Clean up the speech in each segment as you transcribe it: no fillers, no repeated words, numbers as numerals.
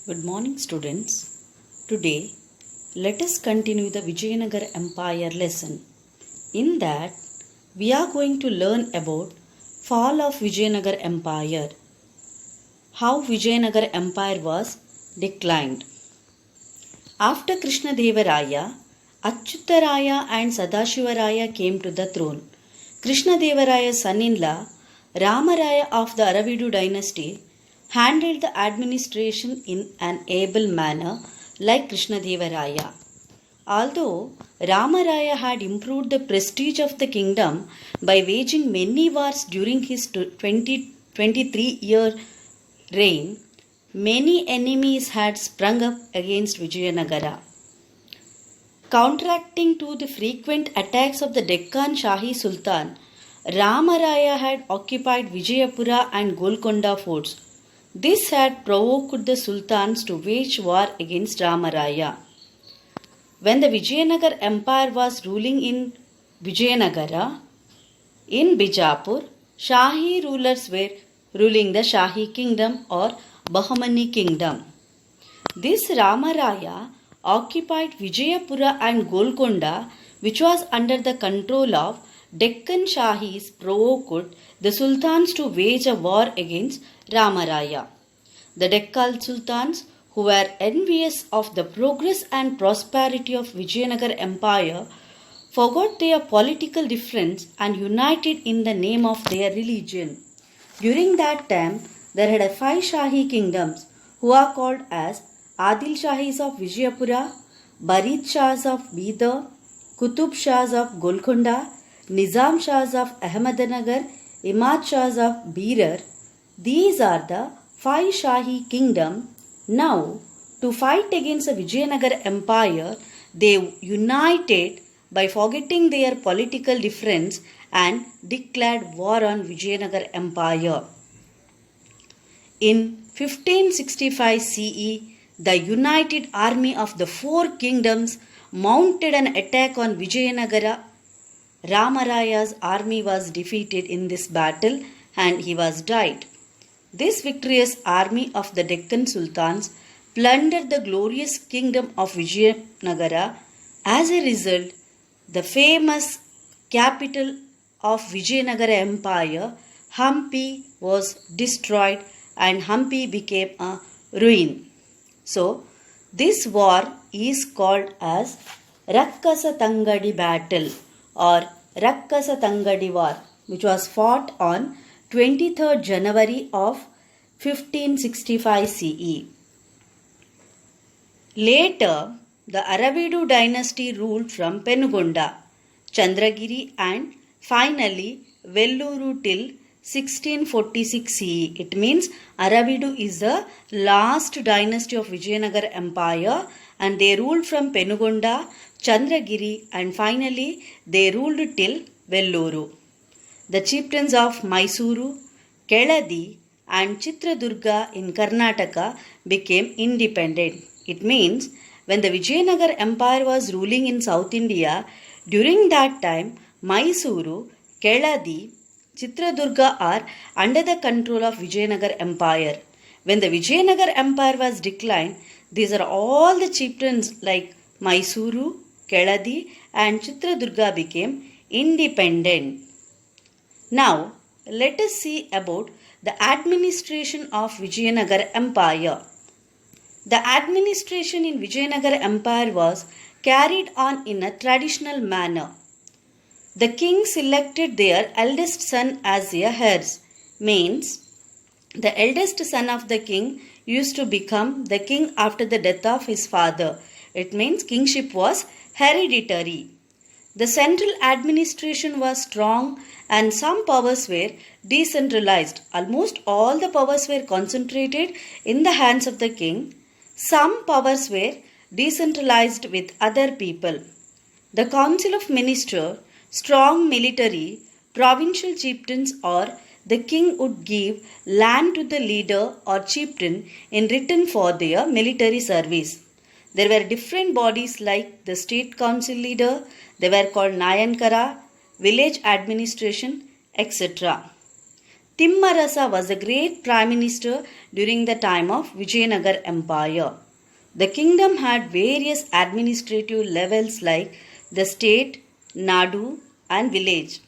Good morning, students. Today, let us continue the Vijayanagara Empire lesson. In that, we are going to learn about fall of Vijayanagara Empire, how Vijayanagara Empire was declined. After Krishnadevaraya, Achyutaraya and Sadashivaraya came to the throne. Krishnadevaraya's son-in-law, Ramaraya of the Aravidu dynasty, handled the administration in an able manner like Krishnadevaraya. Although Ramaraya had improved the prestige of the kingdom by waging many wars during his 23-year reign, many enemies had sprung up against Vijayanagara. Counteracting to the frequent attacks of the Deccan Shahi Sultan, Ramaraya had occupied Vijayapura and Golconda forts. This had provoked the sultans to wage war against Ramaraya. When the Vijayanagara Empire was ruling in Vijayanagara, in Bijapur, Shahi rulers were ruling the Shahi kingdom or Bahmani kingdom. This Ramaraya occupied Vijayapura and Golconda, which was under the control of Deccan Shahis, provoked the sultans to wage a war against Ramaraya. The Deccan sultans, who were envious of the progress and prosperity of Vijayanagara Empire, forgot their political difference and united in the name of their religion. During that time, there had 5 Shahi kingdoms, who are called as Adil Shahis of Vijayapura, Barid Shahs of Bidar, Qutub Shahs of Golconda, Nizam Shahs of Ahmednagar, Imad Shahs of Berar. These are the 5 Shahi kingdoms. Now, to fight against the Vijayanagara Empire, they united by forgetting their political difference and declared war on Vijayanagara Empire. In 1565 CE, the united army of the 4 kingdoms mounted an attack on Vijayanagara. Ramaraya's army was defeated in this battle and he was died. This victorious army of the Deccan Sultans plundered the glorious kingdom of Vijayanagara. As a result, the famous capital of Vijayanagara Empire, Hampi, was destroyed and Hampi became a ruin. So, this war is called as Rakkasa Tangadi battle or Rakkasa Tangadi war, which was fought on 23rd January of 1565 CE. Later, the Aravidu dynasty ruled from Penugonda, Chandragiri and finally Velluru till 1646 CE. It means Aravidu is the last dynasty of Vijayanagara Empire and they ruled from Penugonda, Chandragiri and finally they ruled till Velluru. The chieftains of Mysuru, Keladi and Chitradurga in Karnataka became independent. It means when the Vijayanagara Empire was ruling in South India, during that time Mysuru, Keladi, Chitradurga are under the control of Vijayanagara Empire. When the Vijayanagara Empire was declined, these are all the chieftains like Mysuru, Keladi and Chitradurga became independent. Now, let us see about the administration of Vijayanagara Empire. The administration in Vijayanagara Empire was carried on in a traditional manner. The king selected their eldest son as their heirs. Means, the eldest son of the king used to become the king after the death of his father. It means kingship was hereditary. The central administration was strong and some powers were decentralized. Almost all the powers were concentrated in the hands of the king. Some powers were decentralized with other people. The Council of Ministers, strong military, provincial chieftains or the king would give land to the leader or chieftain in return for their military service. There were different bodies like the state council leader, they were called Nayankara, village administration, etc. Timmarasa was a great prime minister during the time of Vijayanagar Empire. The kingdom had various administrative levels like the state, Nadu, and village.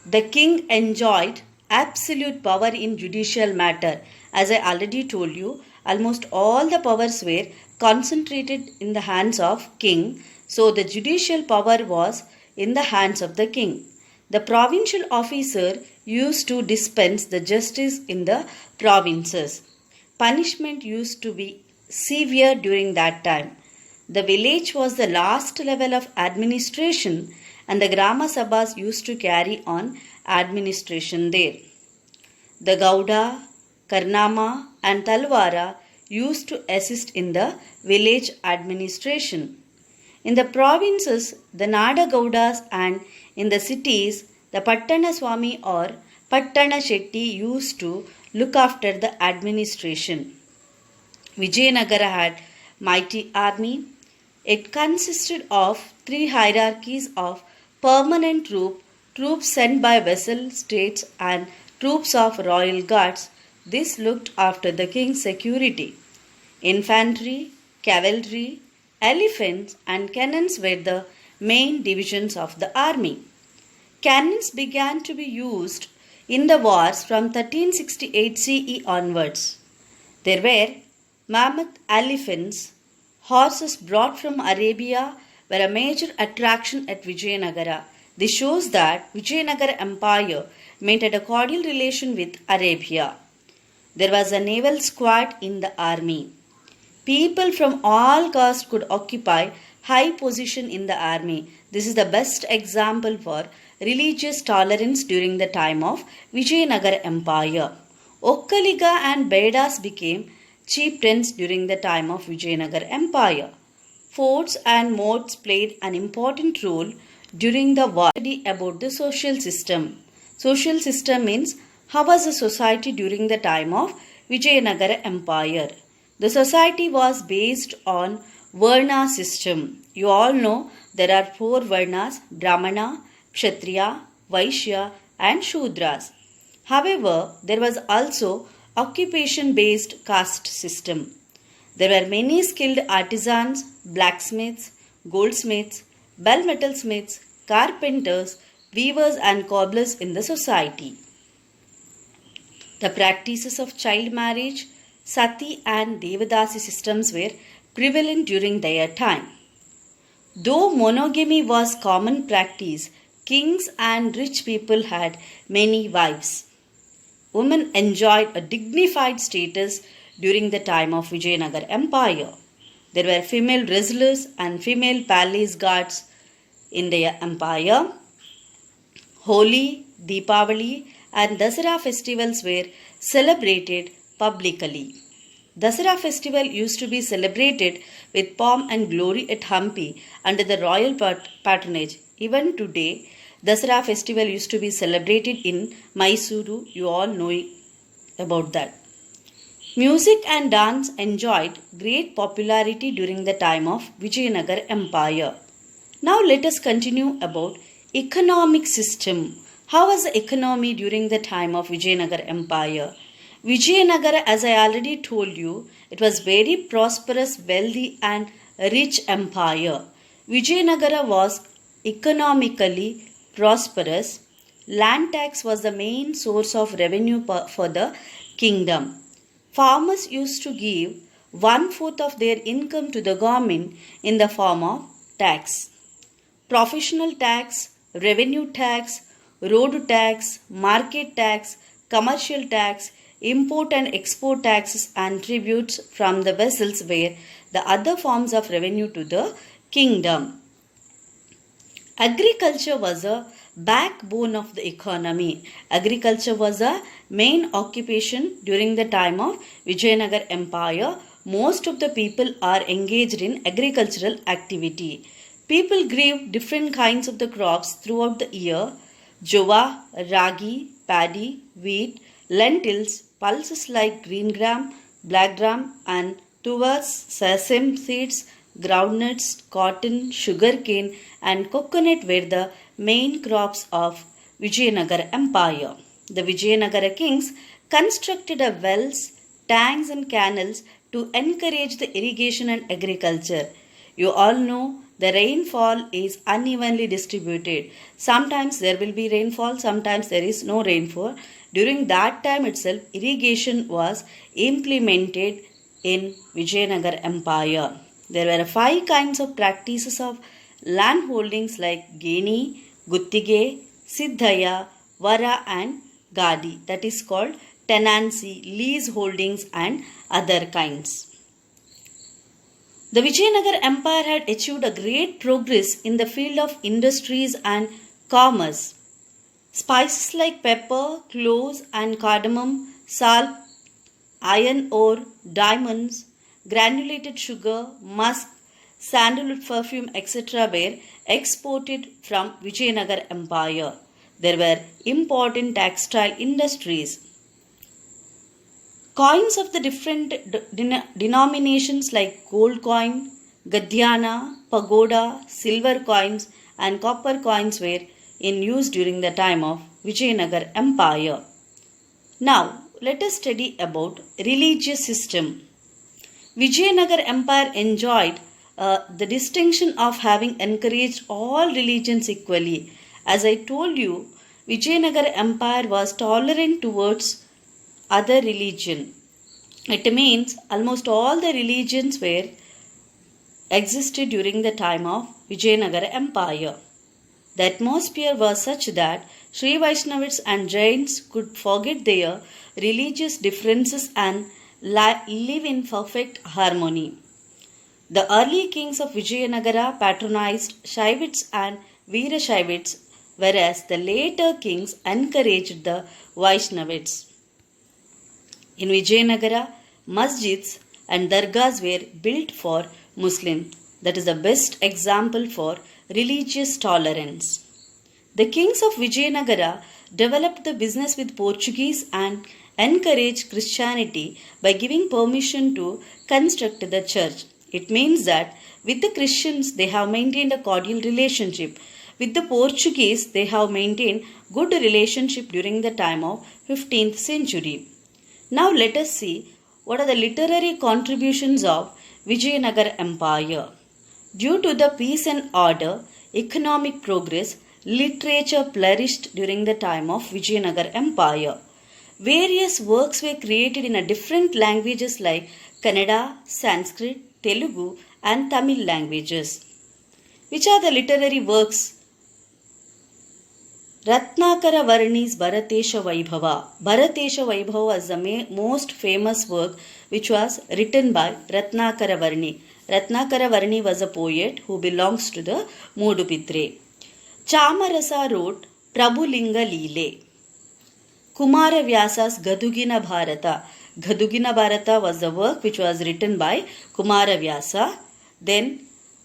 The king enjoyed absolute power in judicial matter. As I already told you, almost all the powers were concentrated in the hands of king. So the judicial power was in the hands of the king. The provincial officer used to dispense the justice in the provinces. Punishment used to be severe during that time. The village was the last level of administration and the Grama Sabhas used to carry on administration there. The Gauda, Karnama and Talwara used to assist in the village administration. In the provinces, the Nada Gaudas, and in the cities, the Pattana Swami or Pattana Shetty used to look after the administration. Vijayanagara had mighty army. It consisted of three hierarchies of permanent troops sent by vassal states and troops of royal guards. This looked after the king's security. Infantry, cavalry, elephants and cannons were the main divisions of the army. Cannons began to be used in the wars from 1368 CE onwards. There were mammoth elephants. Horses brought from Arabia were a major attraction at Vijayanagara. This shows that Vijayanagara Empire maintained a cordial relation with Arabia. There was a naval squad in the army. People from all castes could occupy high position in the army. This is the best example for religious tolerance during the time of Vijayanagara Empire. Okkaliga and Bedas became chieftains during the time of Vijayanagara Empire. Forts and moats played an important role during the war. About the social system. Social system means how was the society during the time of Vijayanagara Empire. The society was based on Varna system. You all know there are four Varnas: Brahmana, Kshatriya, Vaishya and Shudras. However, there was also occupation-based caste system. There were many skilled artisans, blacksmiths, goldsmiths, bell metal smiths, carpenters, weavers and cobblers in the society. The practices of child marriage, sati and devadasi systems were prevalent during their time. Though monogamy was common practice, kings and rich people had many wives. Women enjoyed a dignified status during the time of Vijayanagara Empire. There were female wrestlers and female palace guards in their empire. Holi, Deepavali and Dasara festivals were celebrated publicly. Dasara festival used to be celebrated with pomp and glory at Hampi under the royal patronage. Even today, Dasara festival used to be celebrated in Mysuru. You all know about that. Music and dance enjoyed great popularity during the time of Vijayanagara Empire. Now let us continue about economic system. How was the economy during the time of Vijayanagara Empire? Vijayanagara, as I already told you, it was very prosperous, wealthy and rich empire. Vijayanagara was economically prosperous. Land tax was the main source of revenue for the kingdom. Farmers used to give 1/4 of their income to the government in the form of tax. Professional tax, revenue tax, road tax, market tax, commercial tax, import and export taxes and tributes from the vessels were the other forms of revenue to the kingdom. Agriculture was a backbone of the economy. Agriculture was a main occupation during the time of Vijayanagara Empire. Most of the people are engaged in agricultural activity. People grew different kinds of the crops throughout the year: jova, ragi, paddy, wheat, lentils, pulses like green gram, black gram and tuvas, sesame seeds, groundnuts, cotton, sugarcane and coconut were the main crops of Vijayanagara Empire. The Vijayanagara kings constructed a wells, tanks and canals to encourage the irrigation and agriculture. You all know the rainfall is unevenly distributed. Sometimes there will be rainfall, sometimes there is no rainfall. During that time itself, irrigation was implemented in Vijayanagara Empire. There were 5 kinds of practices of land holdings like Geni, Guttige, Siddhaya, Vara and Gadi. That is called tenancy, lease holdings and other kinds. The Vijayanagara Empire had achieved a great progress in the field of industries and commerce. Spices like pepper, cloves and cardamom, salt, iron ore, diamonds, granulated sugar, musk, sandalwood perfume, etc. were exported from Vijayanagara Empire. There were important textile industries. Coins of the different denominations like gold coin, Gadhyana, pagoda, silver coins and copper coins were in use during the time of Vijayanagara Empire. Now, let us study about religious system. Vijayanagara Empire enjoyed the distinction of having encouraged all religions equally. As I told you, Vijayanagara Empire was tolerant towards other religion. It means almost all the religions were existed during the time of Vijayanagara Empire. The atmosphere was such that Sri Vaishnavas and Jains could forget their religious differences and live in perfect harmony. The early kings of Vijayanagara patronized Shaivites and Veerashaivites, whereas the later kings encouraged the Vaishnavites. In Vijayanagara, masjids and dargahs were built for Muslims. That is the best example for religious tolerance. The kings of Vijayanagara developed the business with Portuguese and encouraged Christianity by giving permission to construct the church. It means that with the Christians they have maintained a cordial relationship. With the Portuguese they have maintained good relationship during the time of 15th century. Now let us see what are the literary contributions of Vijayanagara Empire. Due to the peace and order, economic progress, literature flourished during the time of Vijayanagara Empire. Various works were created in different languages like Kannada, Sanskrit, Telugu and Tamil languages. Which are the literary works? Ratnakara Varni's Bharatesha Vaibhava. Bharatesha Vaibhava was the most famous work which was written by Ratnakara Varni. Ratnakara Varni was a poet who belongs to the Modupitre. Chamarasa wrote Prabhulinga Leele. Kumara Vyasa's Gadugina Bharata. Gadugina Bharata was the work which was written by Kumara Vyasa. Then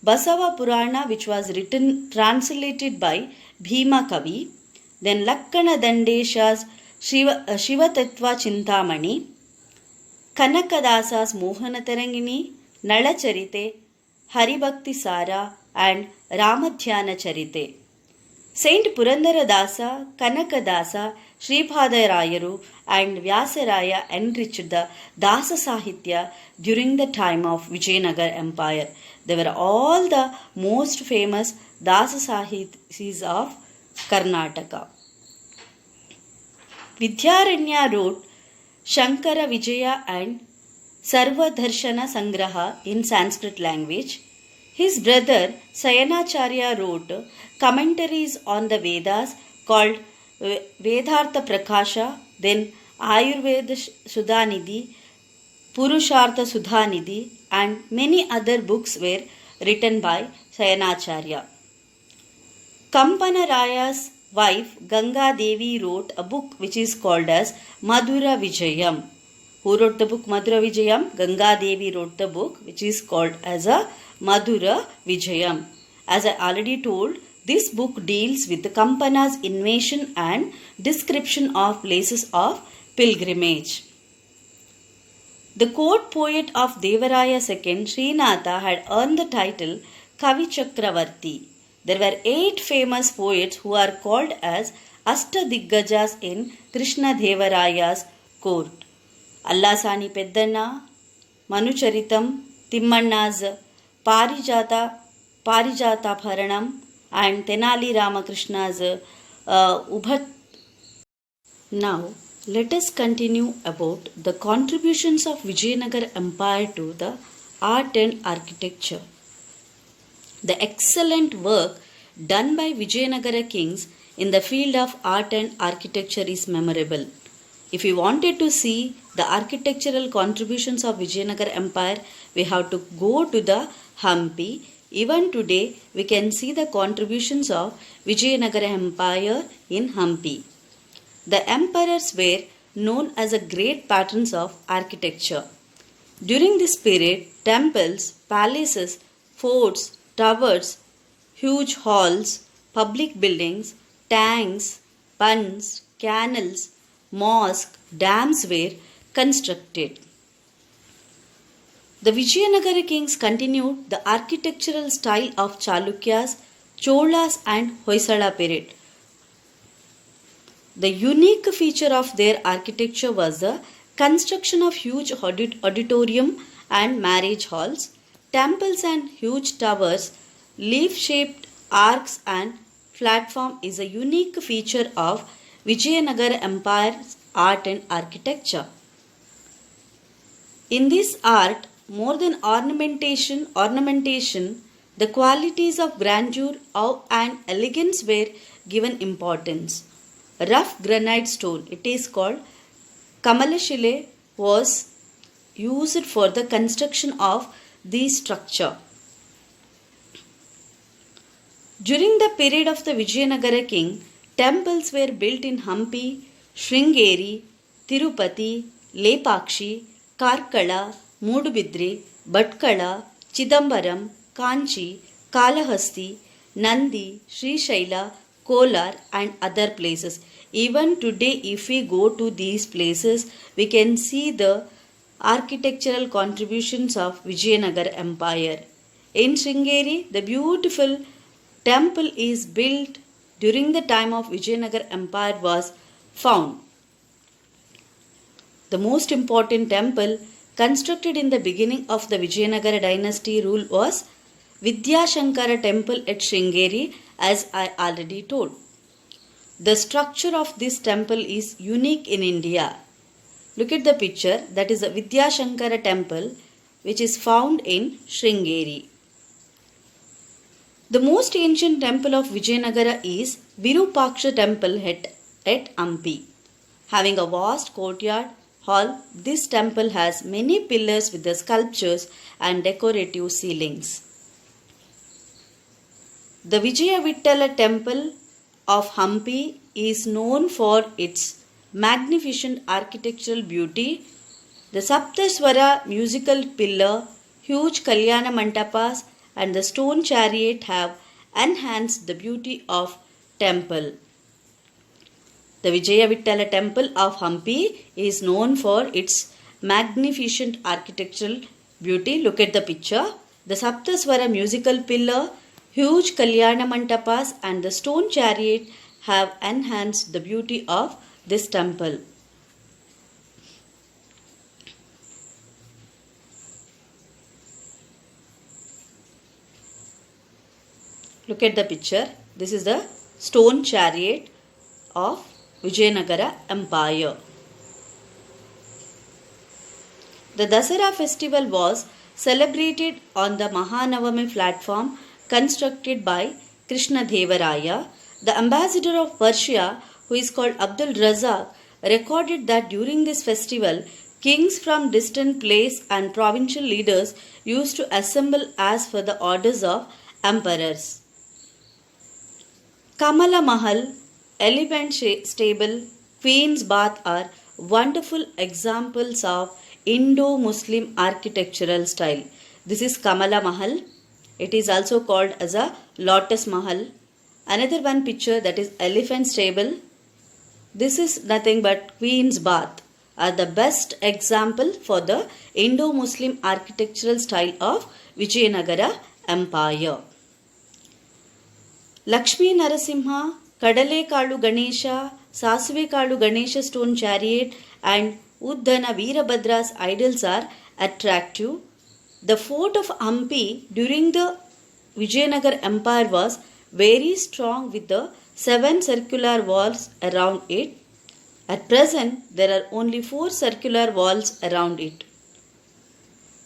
Basava Purana, which was translated by Bhima Kavi. Then Lakkana Dandesha's Shiva Tattva Chintamani. Kanakadasa's Mohana Tarangini, Nala Charite, Haribhakti Sara and Ramadhyana Charite. Saint Purandara Dasa, Kanakadasa, Sripada Rayaru and Vyasaraya enriched the Dasa Sahitya during the time of Vijayanagara Empire. They were all the most famous Dasa Sahitis of Karnataka. Vidyaranya wrote Shankara Vijaya and Sarva Dharshana Sangraha in Sanskrit language. His brother Sayanacharya wrote commentaries on the Vedas called Vedartha Prakasha, then Ayurveda Sudhanidhi, Purushartha Sudhanidhi and many other books were written by Sayanacharya. Kampana Raya's wife Ganga Devi wrote a book which is called as Madhura Vijayam. Who wrote the book Madhura Vijayam? Ganga Devi wrote the book which is called as a Madhura Vijayam. As I already told, this book deals with the Kampana's invasion and description of places of pilgrimage. The court poet of Devaraya II, Srinatha, had earned the title Kavi Chakravarti. There were 8 famous poets who are called as Ashtadiggajas in Krishna Devaraya's court. Allasani Peddana, Manucharitam, Timmanna's Parijata Bharanam and Tenali Ramakrishna's Ubhat. Now, let us continue about the contributions of Vijayanagar Empire to the art and architecture. The excellent work done by Vijayanagara kings in the field of art and architecture is memorable. If we wanted to see the architectural contributions of Vijayanagar Empire, we have to go to the Hampi. Even today, we can see the contributions of Vijayanagara Empire in Hampi. The emperors were known as a great patrons of architecture. During this period, temples, palaces, forts, towers, huge halls, public buildings, tanks, ponds, canals, mosques, dams were constructed. The Vijayanagara kings continued the architectural style of Chalukyas, Cholas and Hoysala period. The unique feature of their architecture was the construction of huge auditorium and marriage halls, temples and huge towers, leaf-shaped arcs and platform is a unique feature of Vijayanagara Empire's art and architecture. In this art, more than ornamentation, the qualities of grandeur and elegance were given importance. Rough granite stone, it is called Kamalashile, was used for the construction of this structure. During the period of the Vijayanagara king, temples were built in Hampi, Sringeri, Tirupati, Lepakshi, Karkala, Mudubidri, Bhatkala, Chidambaram, Kanchi, Kalahasti, Nandi, Srishaila, Kolar and other places. Even today, if we go to these places, we can see the architectural contributions of Vijayanagara Empire. In Sringeri, the beautiful temple is built during the time of Vijayanagara Empire was found. The most important temple constructed in the beginning of the Vijayanagara dynasty rule was Vidyashankara temple at Sringeri, as I already told. The structure of this temple is unique in India. Look at the picture, that is a Vidyashankara temple which is found in Sringeri. The most ancient temple of Vijayanagara is Virupaksha temple at Hampi. Having a vast courtyard hall, this temple has many pillars with the sculptures and decorative ceilings. The Vijayavitala temple of Hampi is known for its magnificent architectural beauty. The Saptaswara musical pillar, huge Kalyana Mantapas and the stone chariot have enhanced the beauty of temple. The Vijayavitala temple of Hampi is known for its magnificent architectural beauty. Look at the picture. The Saptaswara musical pillar, huge Kalyana Mantapas and the stone chariot have enhanced the beauty of this temple. Look at the picture. This is the stone chariot of Vijayanagara Empire. The Dasara festival was celebrated on the Mahanavami platform constructed by Krishna Devaraya. The ambassador of Persia, who is called Abdul Razak, recorded that during this festival, kings from distant places and provincial leaders used to assemble as per the orders of emperors. Kamala Mahal, Elephant Stable, Queen's Bath are wonderful examples of Indo-Muslim architectural style. This is Kamala Mahal. It is also called as a Lotus Mahal. Another one picture, that is Elephant Stable. This is nothing but Queen's Bath, are the best example for the Indo-Muslim architectural style of Vijayanagara Empire. Lakshmi Narasimha Kadalekalu Ganesha, Sasuvekalu Ganesha stone chariot and Uddhana Veerabhadra's idols are attractive. The fort of Hampi during the Vijayanagar Empire was very strong with the 7 circular walls around it. At present, there are only 4 circular walls around it.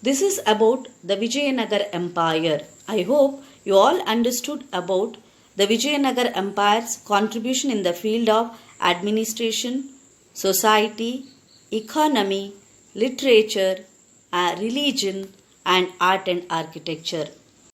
This is about the Vijayanagar Empire. I hope you all understood about the Vijayanagar Empire's contribution in the field of administration, society, economy, literature, religion, and art and architecture.